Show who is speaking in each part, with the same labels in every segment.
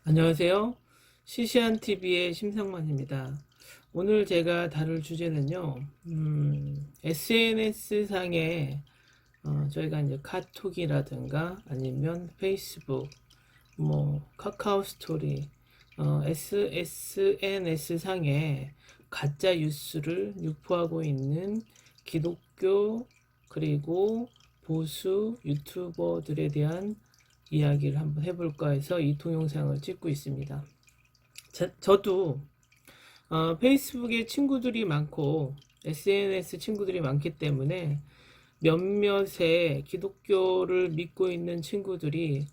Speaker 1: 안녕하세요. 시시한 TV의 심상만입니다. 오늘 제가 다룰 주제는요, SNS 상에 저희가 이제 카톡이라든가 아니면 페이스북, 카카오 스토리, SNS 상에 가짜 뉴스를 유포하고 있는 기독교 그리고 보수 유튜버들에 대한 이야기를 한번 해볼까 해서 이 동영상을 찍고 있습니다. 저도 페이스북에 친구들이 많고 SNS 친구들이 많기 때문에 몇몇의 기독교를 믿고 있는 친구들이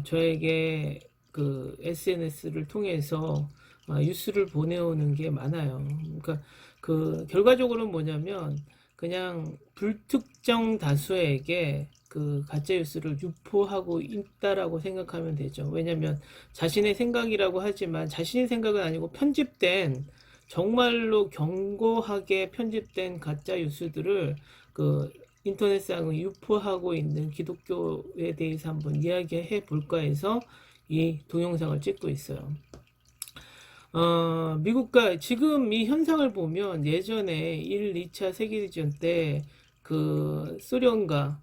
Speaker 1: 저에게 그 SNS를 통해서 뉴스를 보내오는 게 많아요. 그러니까 그 결과적으로는 뭐냐면 그냥 불특정 다수에게 그 가짜 뉴스를 유포하고 있다라고 생각하면 되죠. 왜냐하면 자신의 생각이라고 하지만 자신의 생각은 아니고 편집된 정말로 견고하게 편집된 가짜 뉴스들을 그 인터넷상에 유포하고 있는 기독교에 대해서 한번 이야기해 볼까 해서 이 동영상을 찍고 있어요. 미국과 지금 이 현상을 보면 예전에 1, 2차 세계대전 때 그 소련과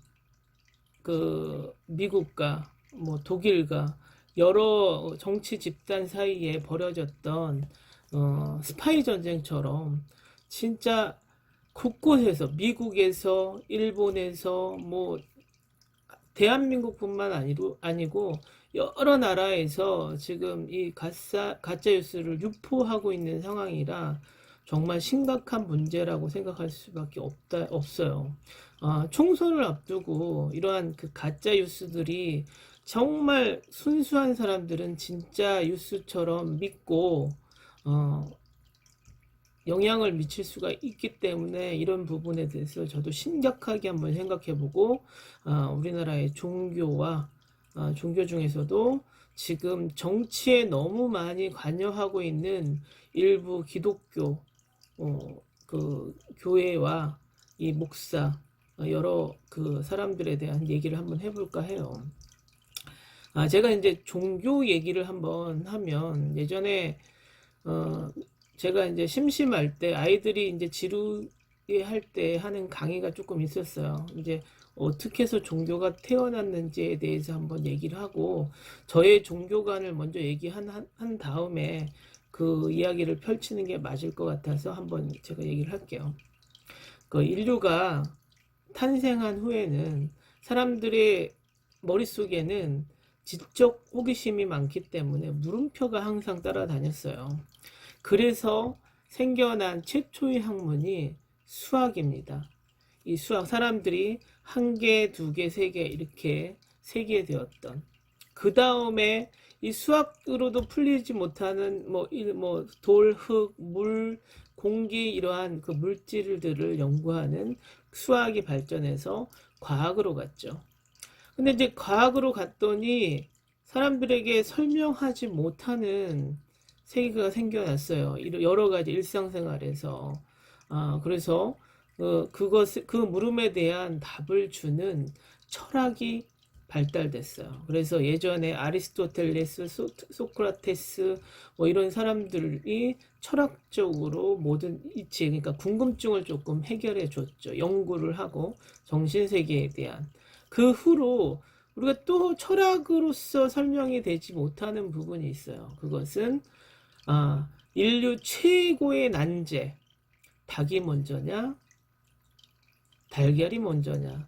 Speaker 1: 그 미국과 독일과 여러 정치 집단 사이에 벌어졌던 스파이 전쟁처럼 진짜 곳곳에서 미국에서 일본에서 대한민국뿐만 아니고 여러 나라에서 지금 이 가짜 뉴스를 유포하고 있는 상황이라 정말 심각한 문제라고 생각할 수밖에 없어요. 총선을 앞두고 이러한 그 가짜 뉴스들이 정말 순수한 사람들은 진짜 뉴스처럼 믿고 어, 영향을 미칠 수가 있기 때문에 이런 부분에 대해서 저도 심각하게 한번 생각해보고 우리나라의 종교와 종교 중에서도 지금 정치에 너무 많이 관여하고 있는 일부 기독교 그 교회와 이 목사 여러 그 사람들에 대한 얘기를 한번 해볼까 해요. 제가 이제 종교 얘기를 한번 하면 예전에 어, 제가 이제 심심할 때 아이들이 이제 지루해 할 때 하는 강의가 조금 있었어요. 이제 어떻게 해서 종교가 태어났는지에 대해서 한번 얘기를 하고 저의 종교관을 먼저 한 다음에 그 이야기를 펼치는 게 맞을 것 같아서 한번 제가 얘기를 할게요. 그 인류가 탄생한 후에는 사람들의 머릿속에는 지적 호기심이 많기 때문에 물음표가 항상 따라다녔어요. 그래서 생겨난 최초의 학문이 수학입니다. 이 수학 사람들이 한 개, 두 개, 세 개 이렇게 세계되었던 그 다음에 이 수학으로도 풀리지 못하는 돌, 흙, 물, 공기 이러한 그 물질들을 연구하는 수학이 발전해서 과학으로 갔죠. 근데 이제 과학으로 갔더니 사람들에게 설명하지 못하는 세계가 생겨났어요. 여러 가지 일상생활에서. 그래서 그 물음에 대한 답을 주는 철학이 발달됐어요. 그래서 예전에 아리스토텔레스, 소크라테스 이런 사람들이 철학적으로 모든 이치, 그러니까 궁금증을 조금 해결해 줬죠. 연구를 하고 정신세계에 대한. 그 후로 우리가 또 철학으로서 설명이 되지 못하는 부분이 있어요. 그것은 인류 최고의 난제, 닭이 먼저냐, 달걀이 먼저냐.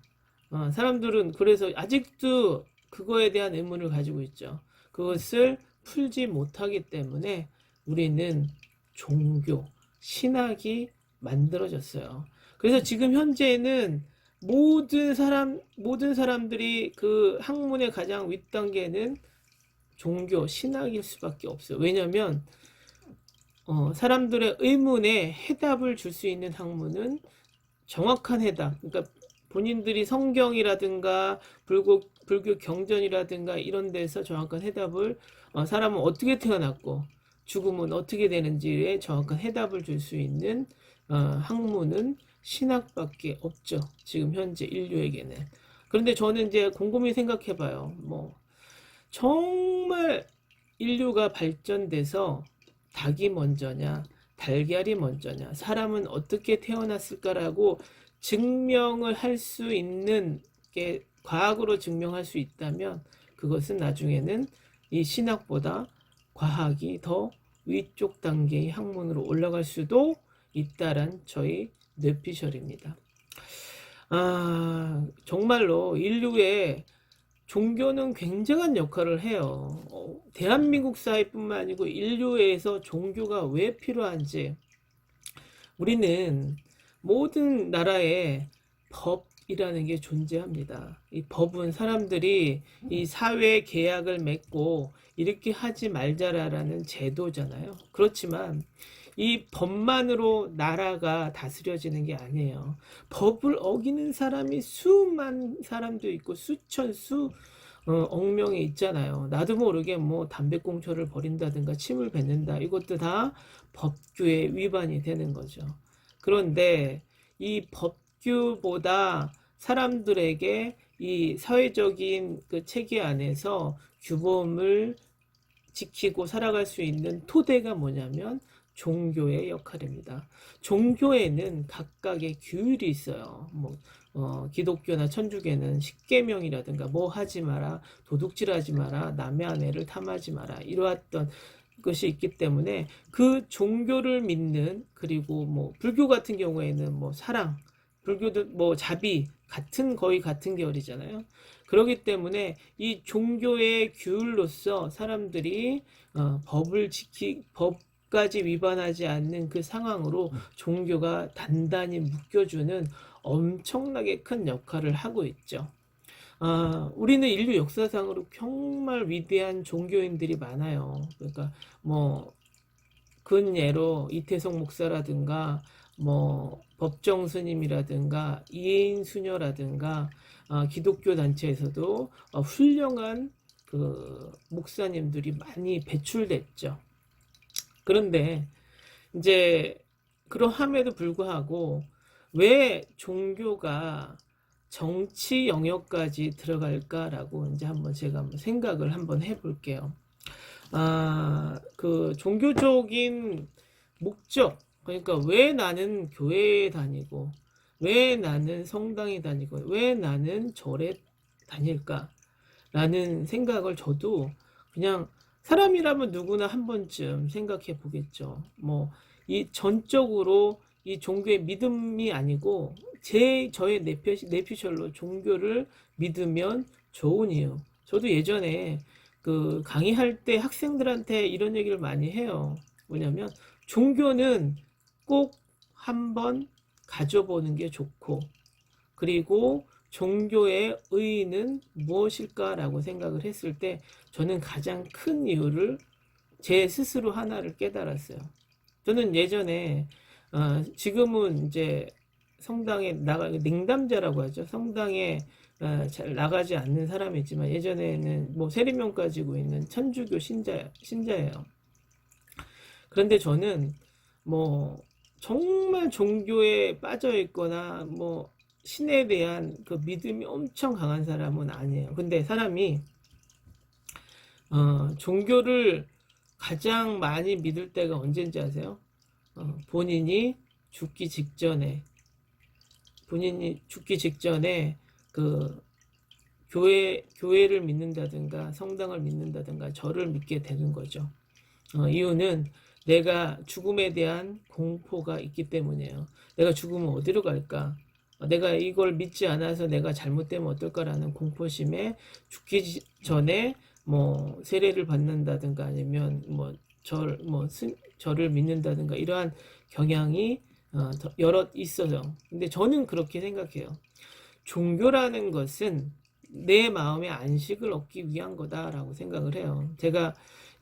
Speaker 1: 사람들은 그래서 아직도 그거에 대한 의문을 가지고 있죠. 그것을 풀지 못하기 때문에 우리는 종교, 신학이 만들어졌어요. 그래서 지금 현재는 모든 사람들이 그 학문의 가장 윗단계는 종교, 신학일 수밖에 없어요. 왜냐면 사람들의 의문에 해답을 줄 수 있는 학문은 정확한 해답, 그러니까 본인들이 성경이라든가 불교 경전이라든가 이런 데서 정확한 해답을 사람은 어떻게 태어났고 죽음은 어떻게 되는지에 정확한 해답을 줄 수 있는 학문은 신학밖에 없죠. 지금 현재 인류에게는. 그런데 저는 이제 곰곰이 생각해봐요. 정말 인류가 발전돼서 닭이 먼저냐, 달걀이 먼저냐, 사람은 어떻게 태어났을까라고 증명을 할 수 있는 게 과학으로 증명할 수 있다면 그것은 나중에는 이 신학보다 과학이 더 위쪽 단계의 학문으로 올라갈 수도 있다란 저희 뇌피셜입니다. 정말로 인류의 종교는 굉장한 역할을 해요. 대한민국 사회뿐만 아니고 인류에서 종교가 왜 필요한지, 우리는 모든 나라에 법이라는 게 존재합니다. 이 법은 사람들이 이 사회 계약을 맺고 이렇게 하지 말자라는 제도잖아요. 그렇지만 이 법만으로 나라가 다스려지는 게 아니에요. 법을 어기는 사람이 수만 사람도 있고 수천 억 명이 있잖아요. 나도 모르게 뭐 담배꽁초를 버린다든가 침을 뱉는다, 이것도 다 법규의 위반이 되는 거죠. 그런데 이 법규보다 사람들에게 이 사회적인 그 체계 안에서 규범을 지키고 살아갈 수 있는 토대가 뭐냐면 종교의 역할입니다. 종교에는 각각의 규율이 있어요. 기독교나 천주교는 십계명이라든가 뭐 하지 마라, 도둑질하지 마라, 남의 아내를 탐하지 마라, 이러했던 것이 있기 때문에 그 종교를 믿는, 그리고 뭐 불교 같은 경우에는 뭐 사랑, 불교도 뭐 자비 거의 같은 계열이잖아요. 그렇기 때문에 이 종교의 규율로서 사람들이 법까지 위반하지 않는 그 상황으로 종교가 단단히 묶여주는 엄청나게 큰 역할을 하고 있죠. 우리는 인류 역사상으로 정말 위대한 종교인들이 많아요. 그러니까 뭐 근예로 이태성 목사라든가 뭐 법정 스님이라든가 이해인 수녀라든가 기독교 단체에서도 훌륭한 그 목사님들이 많이 배출됐죠. 그런데 이제 그러함에도 불구하고 왜 종교가 정치 영역까지 들어갈까라고 이제 제가 한번 생각을 해볼게요. 그 종교적인 목적, 그러니까 왜 나는 교회에 다니고, 왜 나는 성당에 다니고, 왜 나는 절에 다닐까? 라는 생각을 저도 그냥 사람이라면 누구나 한 번쯤 생각해 보겠죠. 이 전적으로 이 종교의 믿음이 아니고 저의 내피셜로 종교를 믿으면 좋은 이유. 저도 예전에 그 강의할 때 학생들한테 이런 얘기를 많이 해요. 뭐냐면 종교는 꼭 한번 가져보는 게 좋고, 그리고 종교의 의의는 무엇일까라고 생각을 했을 때 저는 가장 큰 이유를 제 스스로 하나를 깨달았어요. 저는 예전에 지금은 이제 성당에 냉담자라고 하죠. 성당에 잘 나가지 않는 사람이지만 예전에는 뭐 세례명 가지고 있는 천주교 신자예요. 그런데 저는 뭐 정말 종교에 빠져 있거나 뭐 신에 대한 그 믿음이 엄청 강한 사람은 아니에요. 근데 사람이 종교를 가장 많이 믿을 때가 언제인지 아세요? 본인이 죽기 직전에 그 교회를 믿는다든가 성당을 믿는다든가 절을 믿게 되는 거죠. 이유는 내가 죽음에 대한 공포가 있기 때문이에요. 내가 죽으면 어디로 갈까? 내가 이걸 믿지 않아서 내가 잘못되면 어떨까라는 공포심에 죽기 전에 뭐 세례를 받는다든가 아니면 절을 믿는다든가 이러한 경향이 여럿 있어요. 근데 저는 그렇게 생각해요. 종교라는 것은 내 마음의 안식을 얻기 위한 거다라고 생각을 해요. 제가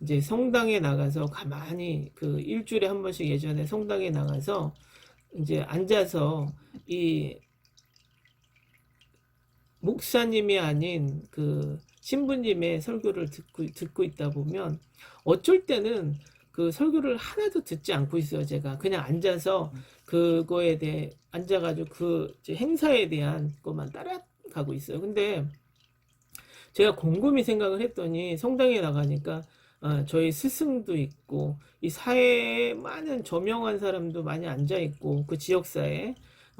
Speaker 1: 이제 성당에 나가서 가만히 그 일주일에 한 번씩 예전에 성당에 나가서 이제 앉아서 이 목사님이 아닌 그 신부님의 설교를 듣고 있다 보면 어쩔 때는 그 설교를 하나도 듣지 않고 있어요. 제가 그냥 앉아서 그거에 대해 앉아가지고 그 행사에 대한 것만 따라가고 있어요. 근데 제가 곰곰이 생각을 했더니 성당에 나가니까 저희 스승도 있고 이 사회에 많은 저명한 사람도 많이 앉아 있고 그 지역사회에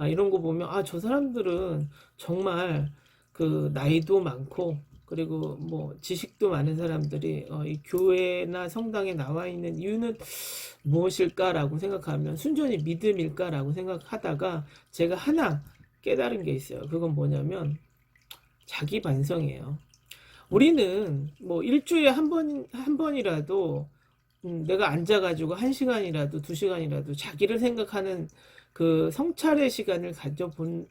Speaker 1: 이런 거 보면 저 사람들은 정말 그 나이도 많고 그리고 뭐 지식도 많은 사람들이 이 교회나 성당에 나와 있는 이유는 무엇일까라고 생각하면 순전히 믿음일까라고 생각하다가 제가 하나 깨달은 게 있어요. 그건 뭐냐면 자기 반성이에요. 우리는 뭐 일주일에 한 번이라도 내가 앉아가지고 한 시간이라도 두 시간이라도 자기를 생각하는 그 성찰의 시간을 가져본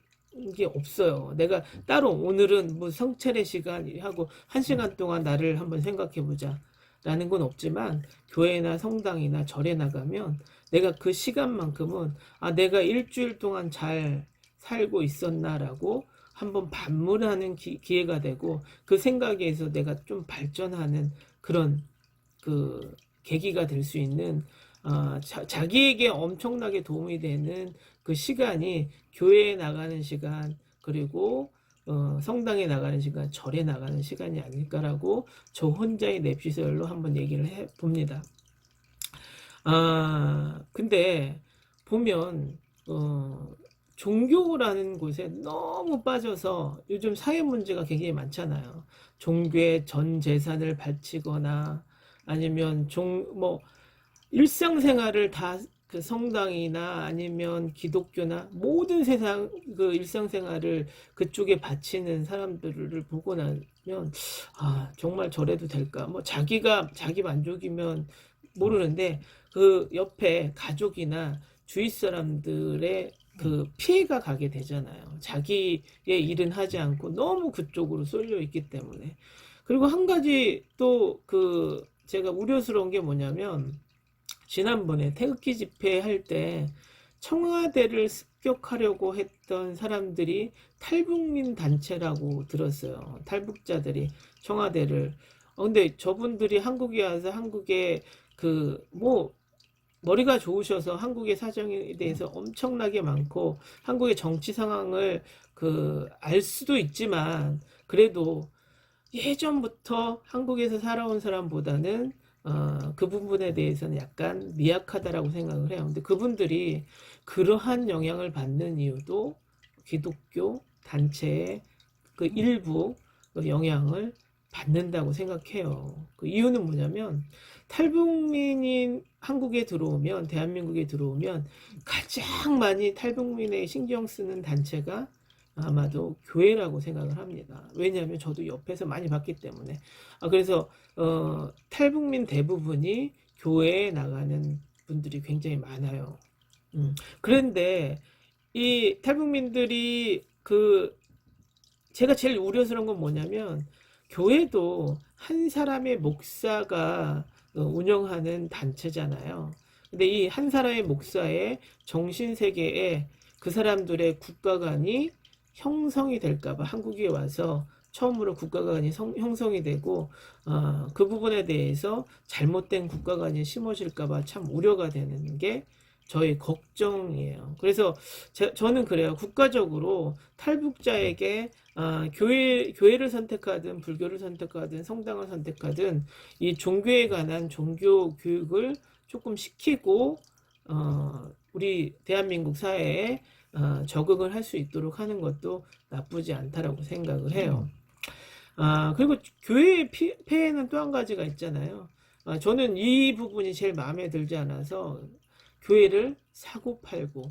Speaker 1: 게 없어요. 내가 따로 오늘은 뭐 성찰의 시간 하고 한 시간 동안 나를 한번 생각해 보자 라는 건 없지만 교회나 성당이나 절에 나가면 내가 그 시간만큼은 내가 일주일 동안 잘 살고 있었나라고 한번 반문하는 기회가 되고 그 생각에서 내가 좀 발전하는 그런 그 계기가 될 수 있는 자기에게 엄청나게 도움이 되는 그 시간이 교회에 나가는 시간 그리고 성당에 나가는 시간, 절에 나가는 시간이 아닐까라고 저 혼자의 냅시설로 한번 얘기를 해 봅니다. 근데 보면 종교라는 곳에 너무 빠져서 요즘 사회 문제가 굉장히 많잖아요. 종교에 전 재산을 바치거나 아니면 뭐 일상생활을 다 그 성당이나 아니면 기독교나 모든 세상 그 일상생활을 그쪽에 바치는 사람들을 보고 나면 정말 저래도 될까? 뭐 자기 만족이면 모르는데 그 옆에 가족이나 주위 사람들의 그 피해가 가게 되잖아요. 자기의 일은 하지 않고 너무 그쪽으로 쏠려 있기 때문에. 그리고 한 가지 또 그 제가 우려스러운 게 뭐냐면 지난번에 태극기 집회 할 때 청와대를 습격하려고 했던 사람들이 탈북민 단체라고 들었어요. 탈북자들이 청와대를. 근데 저분들이 한국에 와서 한국에 뭐 머리가 좋으셔서 한국의 사정에 대해서 엄청나게 많고 한국의 정치 상황을 알 수도 있지만 그래도 예전부터 한국에서 살아온 사람보다는 그 부분에 대해서는 약간 미약하다라고 생각을 해요. 근데 그분들이 그러한 영향을 받는 이유도 기독교 단체의 그 일부 영향을 받는다고 생각해요. 그 이유는 뭐냐면 탈북민이 한국에 들어오면 대한민국에 들어오면 가장 많이 탈북민에 신경 쓰는 단체가 아마도 교회라고 생각을 합니다. 왜냐하면 저도 옆에서 많이 봤기 때문에. 그래서 탈북민 대부분이 교회에 나가는 분들이 굉장히 많아요. 그런데 이 탈북민들이 제가 제일 우려스러운 건 뭐냐면 교회도 한 사람의 목사가 운영하는 단체잖아요. 근데 이 한 사람의 목사의 정신세계에 그 사람들의 국가관이 형성이 될까봐 한국에 와서 처음으로 국가관이 형성이 되고 그 부분에 대해서 잘못된 국가관이 심어질까봐 참 우려가 되는 게 저의 걱정이에요. 그래서 저는 그래요. 국가적으로 탈북자에게 교회를 선택하든 불교를 선택하든 성당을 선택하든 이 종교에 관한 종교 교육을 조금 시키고 우리 대한민국 사회에 적응을 할 수 있도록 하는 것도 나쁘지 않다라고 생각을 해요. 그리고 교회의 폐해는 또 한 가지가 있잖아요. 저는 이 부분이 제일 마음에 들지 않아서 교회를 사고 팔고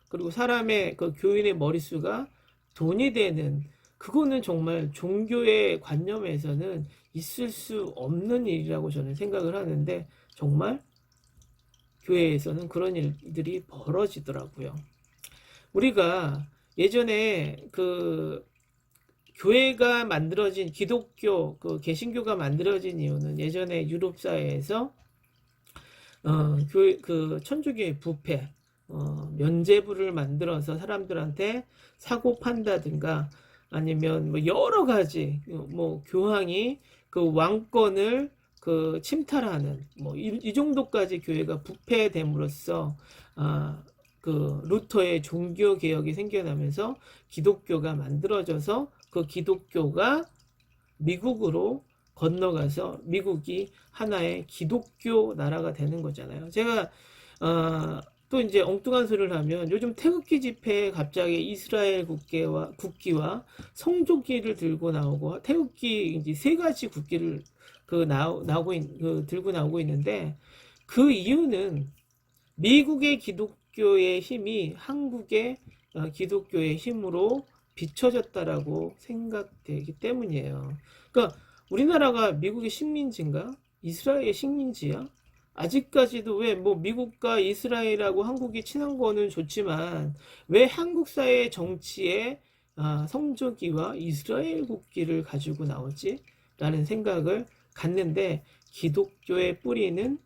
Speaker 1: 그리고 사람의 그 교인의 머릿수가 돈이 되는 그거는 정말 종교의 관념에서는 있을 수 없는 일이라고 저는 생각을 하는데 정말 교회에서는 그런 일들이 벌어지더라고요. 우리가 예전에 교회가 만들어진 기독교 개신교가 만들어진 이유는 예전에 유럽 사회에서 교회 천주교의 부패 면죄부를 만들어서 사람들한테 사고 판다든가 아니면 뭐 여러 가지 뭐 교황이 왕권을 침탈하는 뭐 이 정도까지 교회가 부패됨으로써 루터의 종교 개혁이 생겨나면서 기독교가 만들어져서 그 기독교가 미국으로 건너가서 미국이 하나의 기독교 나라가 되는 거잖아요. 제가 또 이제 엉뚱한 소리를 하면 요즘 태극기 집회에 갑자기 이스라엘 국기와 성조기를 들고 나오고 태극기 이제 세 가지 국기를 들고 나오고 있는데 그 이유는 미국의 기독교의 힘이 한국의 기독교의 힘으로 비춰졌다라고 생각되기 때문이에요. 그러니까 우리나라가 미국의 식민지인가? 이스라엘의 식민지야? 아직까지도 왜 뭐 미국과 이스라엘하고 한국이 친한 거는 좋지만 왜 한국 사회의 정치에 성조기와 이스라엘 국기를 가지고 나오지? 라는 생각을 갖는데 기독교의 뿌리는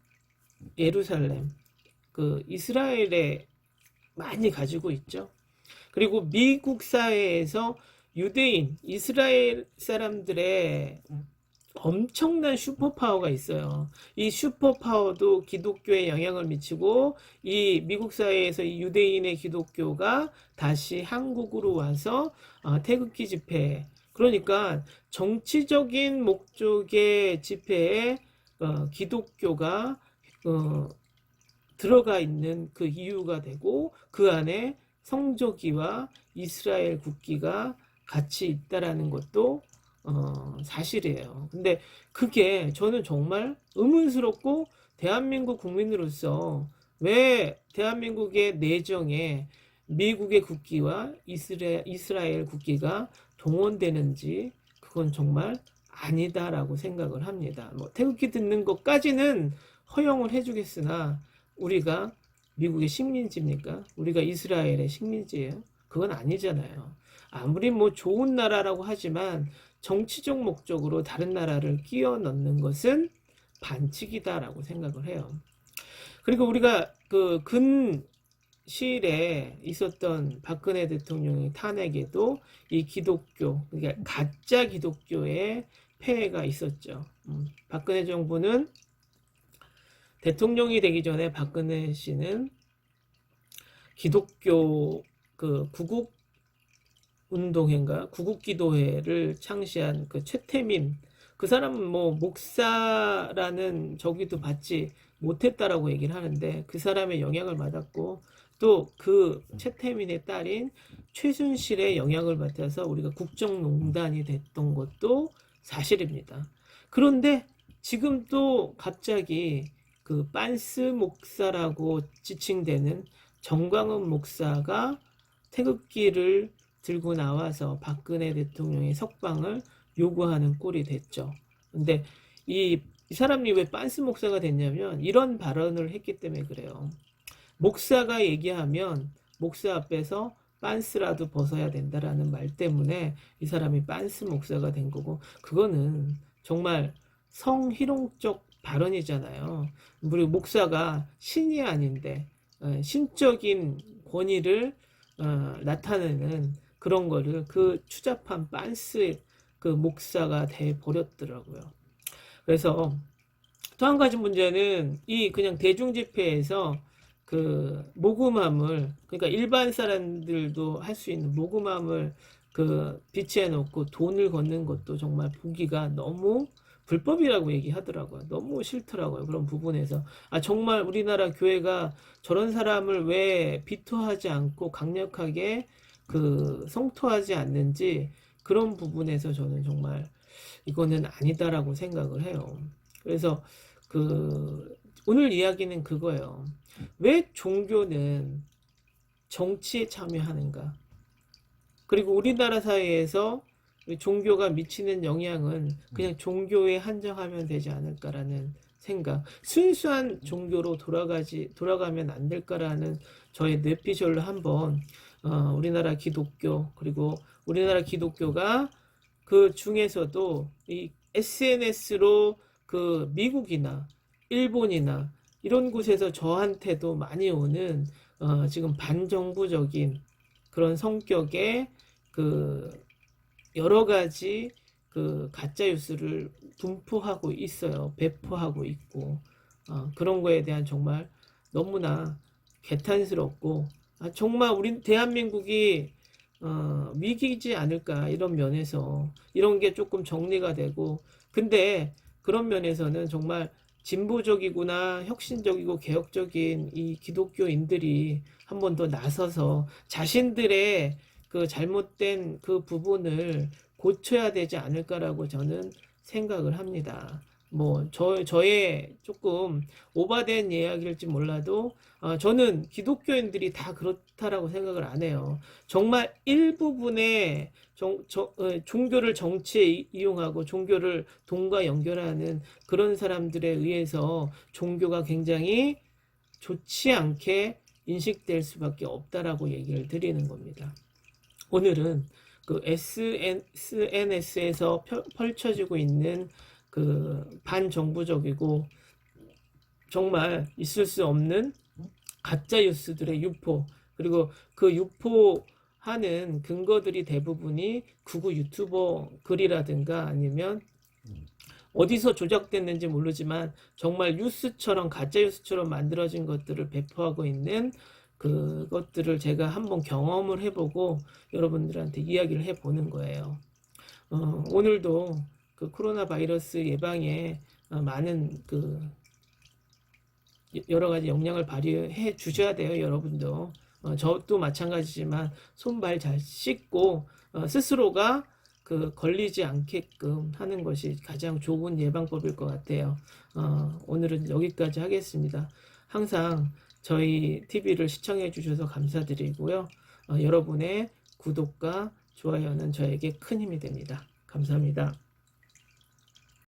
Speaker 1: 예루살렘, 그 이스라엘에 많이 가지고 있죠. 그리고 미국 사회에서 유대인, 이스라엘 사람들의 엄청난 슈퍼파워가 있어요. 이 슈퍼파워도 기독교에 영향을 미치고 이 미국 사회에서 이 유대인의 기독교가 다시 한국으로 와서 태극기 집회, 그러니까 정치적인 목적의 집회에 기독교가 들어가 있는 그 이유가 되고 그 안에 성조기와 이스라엘 국기가 같이 있다라는 것도 사실이에요. 근데 그게 저는 정말 의문스럽고 대한민국 국민으로서 왜 대한민국의 내정에 미국의 국기와 이스라엘 국기가 동원되는지 그건 정말 아니다라고 생각을 합니다. 뭐 태극기 듣는 것까지는 허용을 해주겠으나 우리가 미국의 식민지입니까? 우리가 이스라엘의 식민지예요? 그건 아니잖아요. 아무리 뭐 좋은 나라라고 하지만 정치적 목적으로 다른 나라를 끼워 넣는 것은 반칙이다라고 생각을 해요. 그리고 우리가 그 근시일에 있었던 박근혜 대통령의 탄핵에도 이 기독교, 그러니까 가짜 기독교의 폐해가 있었죠. 박근혜 정부는 대통령이 되기 전에 박근혜 씨는 기독교 그 구국기도회를 창시한 그 최태민, 그 사람은 뭐 목사라는 저기도 받지 못했다라고 얘기를 하는데 그 사람의 영향을 받았고 또 그 최태민의 딸인 최순실의 영향을 받아서 우리가 국정농단이 됐던 것도 사실입니다. 그런데 지금 또 갑자기 그 빤스 목사라고 지칭되는 정광훈 목사가 태극기를 들고 나와서 박근혜 대통령의 석방을 요구하는 꼴이 됐죠. 근데 이 사람이 왜 빤스 목사가 됐냐면 이런 발언을 했기 때문에 그래요. 목사가 얘기하면 목사 앞에서 빤스라도 벗어야 된다라는 말 때문에 이 사람이 빤스 목사가 된 거고 그거는 정말 성희롱적 발언이잖아요. 우리 목사가 신이 아닌데 신적인 권위를 나타내는 그런 거를 그 추잡한 빤스 그 목사가 돼 버렸더라고요. 그래서 또 한 가지 문제는 이 그냥 대중 집회에서 그 모금함을 그러니까 일반 사람들도 할 수 있는 모금함을 그 비치해 놓고 돈을 걷는 것도 정말 보기가 너무 불법이라고 얘기하더라고요. 너무 싫더라고요. 그런 부분에서 정말 우리나라 교회가 저런 사람을 왜 비토하지 않고 강력하게 그 성토하지 않는지 그런 부분에서 저는 정말 이거는 아니다라고 생각을 해요. 그래서 그 오늘 이야기는 그거예요. 왜 종교는 정치에 참여하는가? 그리고 우리나라 사회에서 종교가 미치는 영향은 그냥 종교에 한정하면 되지 않을까라는 생각. 순수한 종교로 돌아가면 안 될까라는 저의 뇌피셜로 한번 우리나라 기독교 그리고 우리나라 기독교가 그 중에서도 이 SNS로 그 미국이나 일본이나 이런 곳에서 저한테도 많이 오는 지금 반정부적인 그런 성격의 그 여러 가지 그 가짜 뉴스를 분포하고 있어요. 배포하고 있고 그런 거에 대한 정말 너무나 개탄스럽고 정말 우리 대한민국이 위기이지 않을까, 이런 면에서 이런 게 조금 정리가 되고. 근데 그런 면에서는 정말 진보적이구나, 혁신적이고 개혁적인 이 기독교인들이 한 번 더 나서서 자신들의 그 잘못된 그 부분을 고쳐야 되지 않을까라고 저는 생각을 합니다. 뭐 저의 조금 오바된 이야기일지 몰라도 저는 기독교인들이 다 그렇다라고 생각을 안 해요. 정말 일부분의 종교를 정치에 이용하고 종교를 돈과 연결하는 그런 사람들에 의해서 종교가 굉장히 좋지 않게 인식될 수밖에 없다라고 얘기를 드리는 겁니다. 오늘은 그 SNS에서 펼쳐지고 있는 그 반정부적이고 정말 있을 수 없는 가짜 뉴스들의 유포, 그리고 그 유포하는 근거들이 대부분이 극우 유튜버 글이라든가 아니면 어디서 조작됐는지 모르지만 정말 뉴스처럼, 가짜 뉴스처럼 만들어진 것들을 배포하고 있는 그것들을 제가 한번 경험을 해보고 여러분들한테 이야기를 해보는 거예요. 오늘도 그 코로나 바이러스 예방에 많은 그 여러 가지 역량을 발휘해 주셔야 돼요, 여러분도. 저도 마찬가지지만 손발 잘 씻고 스스로가 그 걸리지 않게끔 하는 것이 가장 좋은 예방법일 것 같아요. 오늘은 여기까지 하겠습니다. 항상 저희 TV를 시청해 주셔서 감사드리고요. 여러분의 구독과 좋아요는 저에게 큰 힘이 됩니다. 감사합니다.